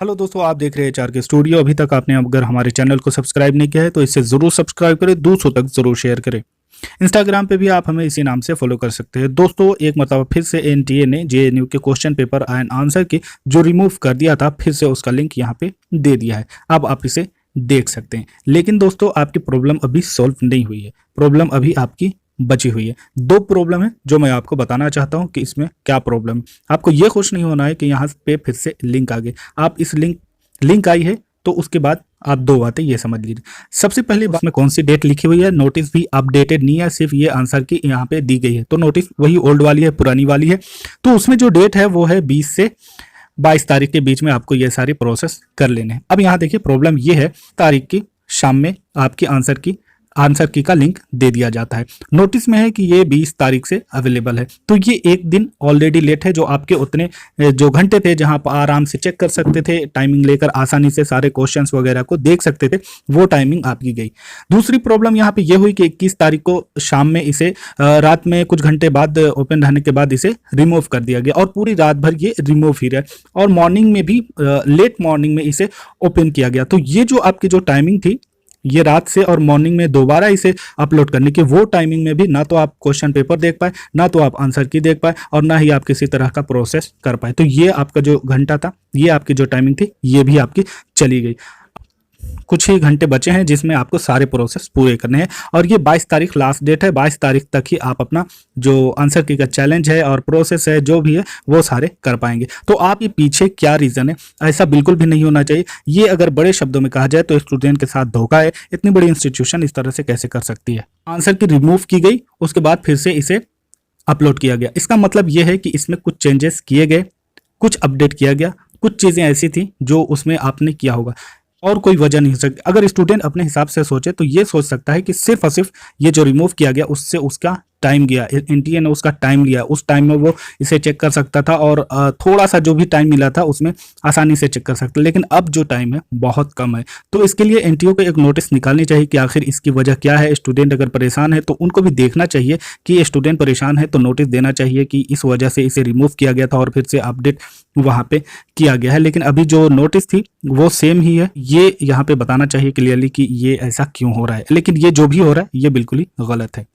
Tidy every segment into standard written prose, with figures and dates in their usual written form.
Hello दोस्तों, आप देख रहे हैं एचआर के स्टूडियो। अभी तक आपने अगर हमारे चैनल को सब्सक्राइब नहीं किया है तो इसे ज़रूर सब्सक्राइब करें, दूसरों तक ज़रूर शेयर करें। इंस्टाग्राम पे भी आप हमें इसी नाम से फॉलो कर सकते हैं। दोस्तों, एक मतलब फिर से एनटीए ने जेएनयू के क्वेश्चन पेपर एंड आंसर की जो रिमूव कर दिया था, फिर से उसका लिंक यहाँ पे दे दिया है। अब आप इसे देख सकते हैं। लेकिन दोस्तों, आपकी प्रॉब्लम अभी सॉल्व नहीं हुई है। प्रॉब्लम अभी आपकी बची हुई है। दो प्रॉब्लम है जो मैं आपको बताना चाहता हूं कि इसमें क्या प्रॉब्लम है। आपको ये खुश नहीं होना है कि यहाँ पे फिर से लिंक आ गए। आप इस लिंक आई है तो उसके बाद आप दो बातें ये समझ लीजिए। सबसे पहली बात में कौन सी डेट लिखी हुई है, नोटिस भी अपडेटेड नहीं है, सिर्फ ये आंसर की यहाँ पे दी गई है। तो नोटिस वही ओल्ड वाली है, पुरानी वाली है। तो उसमें जो डेट है वो है 20 से 22 तारीख के बीच में आपको ये सारी प्रोसेस कर लेने हैं। अब यहाँ देखिए, प्रॉब्लम ये है, तारीख की शाम में आपकी आंसर की का लिंक दे दिया जाता है। नोटिस में है कि ये 20 तारीख से अवेलेबल है, तो ये एक दिन ऑलरेडी लेट है। जो आपके उतने जो घंटे थे जहां आप आराम से चेक कर सकते थे, टाइमिंग लेकर आसानी से सारे क्वेश्चंस वगैरह को देख सकते थे, वो टाइमिंग आपकी गई। दूसरी प्रॉब्लम यहाँ पे ये हुई कि 21 तारीख को शाम में इसे रात में कुछ घंटे बाद ओपन रहने के बाद इसे रिमूव कर दिया गया और पूरी रात भर ये रिमूव ही रहा और मॉर्निंग में भी लेट मॉर्निंग में इसे ओपन किया गया। तो ये जो आपकी जो टाइमिंग थी, ये रात से और मॉर्निंग में दोबारा इसे अपलोड करने की, वो टाइमिंग में भी ना तो आप क्वेश्चन पेपर देख पाए, ना तो आप आंसर की देख पाए, और ना ही आप किसी तरह का प्रोसेस कर पाए। तो ये आपका जो घंटा था, ये आपकी जो टाइमिंग थी, ये भी आपकी चली गई। कुछ ही घंटे बचे हैं जिसमें आपको सारे प्रोसेस पूरे करने हैं और ये 22 तारीख लास्ट डेट है। 22 तारीख तक ही आप अपना जो आंसर की का चैलेंज है और प्रोसेस है जो भी है वो सारे कर पाएंगे। तो आप ये पीछे क्या रीज़न है, ऐसा बिल्कुल भी नहीं होना चाहिए। ये अगर बड़े शब्दों में कहा जाए तो स्टूडेंट के साथ धोखा है। इतनी बड़ी इंस्टीट्यूशन इस तरह से कैसे कर सकती है। आंसर की रिमूव की गई, उसके बाद फिर से इसे अपलोड किया गया। इसका मतलब ये है कि इसमें कुछ चेंजेस किए गए, कुछ अपडेट किया गया, कुछ चीज़ें ऐसी थी जो उसमें आपने किया होगा और कोई वजह नहीं हो सकती। अगर स्टूडेंट अपने हिसाब से सोचे तो ये सोच सकता है कि सिर्फ और सिर्फ ये जो रिमूव किया गया उससे उसका टाइम गया, एनटीए ने उसका टाइम लिया, उस टाइम में वो इसे चेक कर सकता था और थोड़ा सा जो भी टाइम मिला था उसमें आसानी से चेक कर सकता। लेकिन अब जो टाइम है बहुत कम है, तो इसके लिए एनटीए को एक नोटिस निकालनी चाहिए कि आखिर इसकी वजह क्या है। स्टूडेंट अगर परेशान है तो उनको भी देखना चाहिए कि ये स्टूडेंट परेशान है, तो नोटिस देना चाहिए कि इस वजह से इसे रिमूव किया गया था और फिर से अपडेट वहाँ पे किया गया है। लेकिन अभी जो नोटिस थी वो सेम ही है। ये यहाँ पे बताना चाहिए क्लियरली कि ये ऐसा क्यों हो रहा है। लेकिन ये जो भी हो रहा है ये बिल्कुल ही गलत है।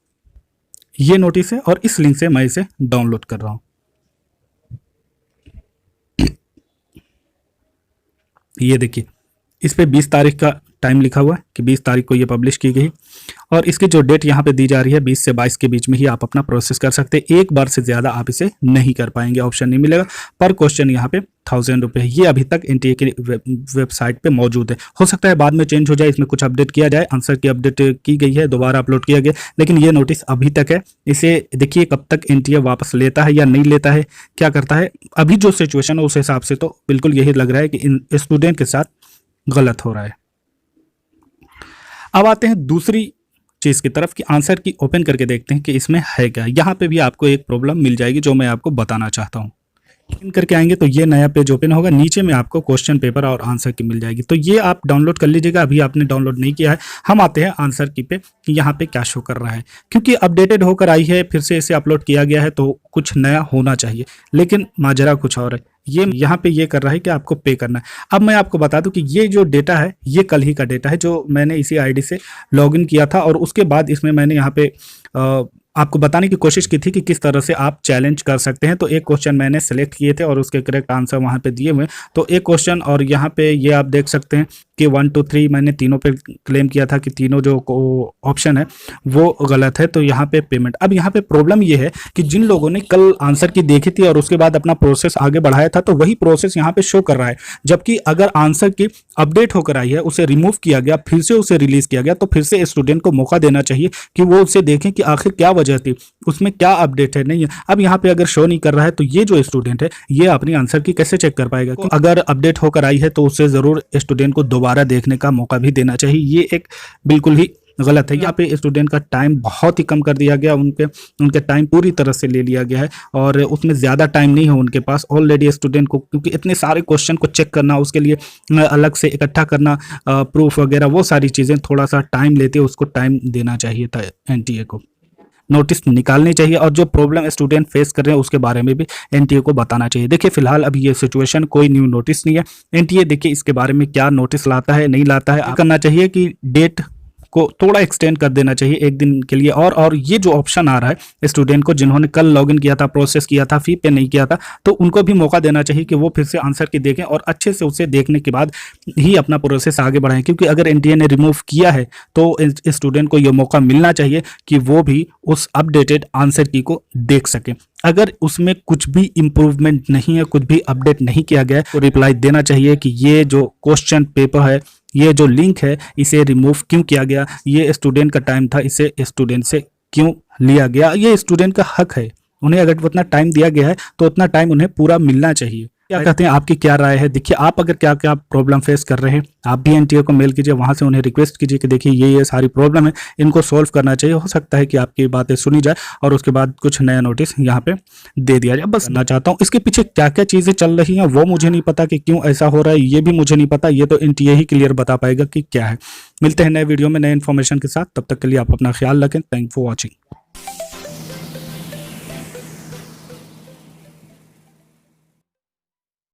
ये नोटिस है और इस लिंक से मैं इसे डाउनलोड कर रहा हूं। ये देखिए, इस पे 20 तारीख का टाइम लिखा हुआ है कि 20 तारीख को ये पब्लिश की गई और इसकी जो डेट यहाँ पे दी जा रही है 20 से 22 के बीच में ही आप अपना प्रोसेस कर सकते हैं। एक बार से ज़्यादा आप इसे नहीं कर पाएंगे, ऑप्शन नहीं मिलेगा। पर क्वेश्चन यहाँ पे 1000 रुपये है। ये अभी तक एनटीए की वेबसाइट पे मौजूद है। हो सकता है बाद में चेंज हो जाए, इसमें कुछ अपडेट किया जाए। आंसर की अपडेट की गई है, दोबारा अपलोड किया गया, लेकिन ये नोटिस अभी तक है। इसे देखिए कब तक एनटीए वापस लेता है या नहीं लेता है, क्या करता है। अभी जो सिचुएशन है उस हिसाब से तो बिल्कुल यही लग रहा है कि इन स्टूडेंट के साथ गलत हो रहा है। अब आते हैं दूसरी चीज़ की तरफ कि आंसर की ओपन करके देखते हैं कि इसमें है क्या। यहाँ पे भी आपको एक प्रॉब्लम मिल जाएगी जो मैं आपको बताना चाहता हूँ। ओपन करके आएंगे तो ये नया पेज ओपन होगा, नीचे में आपको क्वेश्चन पेपर और आंसर की मिल जाएगी। तो ये आप डाउनलोड कर लीजिएगा, अभी आपने डाउनलोड नहीं किया है। हम आते हैं आंसर की पे कि यहाँ पे क्या शो कर रहा है, क्योंकि अपडेटेड होकर आई है, फिर से इसे अपलोड किया गया है तो कुछ नया होना चाहिए, लेकिन माजरा कुछ और है। ये यहाँ पे ये कर रहा है कि आपको पे करना है। अब मैं आपको बता दूं कि ये जो डेटा है ये कल ही का डेटा है जो मैंने इसी आईडी से लॉगिन किया था और उसके बाद इसमें मैंने यहाँ पे आपको बताने की कोशिश की थी कि किस तरह से आप चैलेंज कर सकते हैं। तो एक क्वेश्चन मैंने सेलेक्ट किए थे और उसके करेक्ट आंसर वहाँ पे दिए हुए। तो एक क्वेश्चन और यहाँ पे ये आप देख सकते हैं कि 1 2 3 मैंने तीनों पे क्लेम किया था कि तीनों जो ऑप्शन है वो गलत है। तो यहाँ पे पेमेंट, अब यहाँ पे प्रॉब्लम ये है कि जिन लोगों ने कल आंसर की देखी थी और उसके बाद अपना प्रोसेस आगे बढ़ाया था तो वही प्रोसेस यहाँ पे शो कर रहा है। जबकि अगर आंसर की अपडेट होकर आई है, उसे रिमूव किया गया, फिर से उसे रिलीज किया गया, तो फिर से स्टूडेंट को मौका देना चाहिए कि वो उसे देखें कि आखिर क्या वजह थी, उसमें क्या अपडेट है नहीं है। अब यहाँ पे अगर शो नहीं कर रहा है तो ये जो स्टूडेंट है ये अपनी आंसर की कैसे चेक कर पाएगा। अगर अपडेट होकर आई है तो उसे जरूर स्टूडेंट को दोबारा देखने का मौका भी देना चाहिए। ये एक बिल्कुल ही गलत है। यहाँ पे स्टूडेंट का टाइम बहुत ही कम कर दिया गया, उनके टाइम पूरी तरह से ले लिया गया है और उसमें ज़्यादा टाइम नहीं है उनके पास ऑलरेडी स्टूडेंट को, क्योंकि इतने सारे क्वेश्चन को चेक करना, उसके लिए अलग से इकट्ठा करना प्रूफ वगैरह, वो सारी चीज़ें थोड़ा सा टाइम लेते हैं, उसको टाइम देना चाहिए था एनटीए को। नोटिस निकालनी चाहिए और जो प्रॉब्लम स्टूडेंट फेस कर रहे हैं उसके बारे में भी एनटीए को बताना चाहिए। देखिए फिलहाल अभी ये सिचुएशन कोई न्यू नोटिस नहीं है। एनटीए देखिए इसके बारे में क्या नोटिस लाता है नहीं लाता है, करना चाहिए कि डेट को थोड़ा एक्सटेंड कर देना चाहिए एक दिन के लिए। और ये जो ऑप्शन आ रहा है स्टूडेंट को जिन्होंने कल लॉगिन किया था, प्रोसेस किया था, फी पे नहीं किया था, तो उनको भी मौका देना चाहिए कि वो फिर से आंसर की देखें और अच्छे से उसे देखने के बाद ही अपना प्रोसेस आगे बढ़ाएं। क्योंकि अगर एनटीए ने रिमूव किया है तो स्टूडेंट को ये मौका मिलना चाहिए कि वो भी उस अपडेटेड आंसर की को देख सके। अगर उसमें कुछ भी इम्प्रूवमेंट नहीं है, कुछ भी अपडेट नहीं किया गया है, तो रिप्लाई देना चाहिए कि ये जो क्वेश्चन पेपर है, ये जो लिंक है, इसे रिमूव क्यों किया गया, ये स्टूडेंट का टाइम था, इसे स्टूडेंट से क्यों लिया गया, ये स्टूडेंट का हक है। उन्हें अगर उतना टाइम दिया गया है तो उतना टाइम उन्हें पूरा मिलना चाहिए। क्या कहते हैं, आपकी क्या राय है? देखिए आप अगर क्या क्या प्रॉब्लम फेस कर रहे हैं, आप भी एनटीए को मेल कीजिए, वहां से उन्हें रिक्वेस्ट कीजिए कि देखिए ये सारी प्रॉब्लम है, इनको सॉल्व करना चाहिए। हो सकता है कि आपकी बातें सुनी जाए और उसके बाद कुछ नया नोटिस यहाँ पे दे दिया जाए। बस ना चाहता हूँ इसके पीछे क्या क्या चीजें चल रही हैं वो मुझे नहीं पता कि क्यों ऐसा हो रहा है, ये भी मुझे नहीं पता। ये तो एनटीए ही क्लियर बता पाएगा कि क्या है। मिलते हैं नए वीडियो में नए इन्फॉर्मेशन के साथ, तब तक के लिए आप अपना ख्याल रखें। Thank for watching.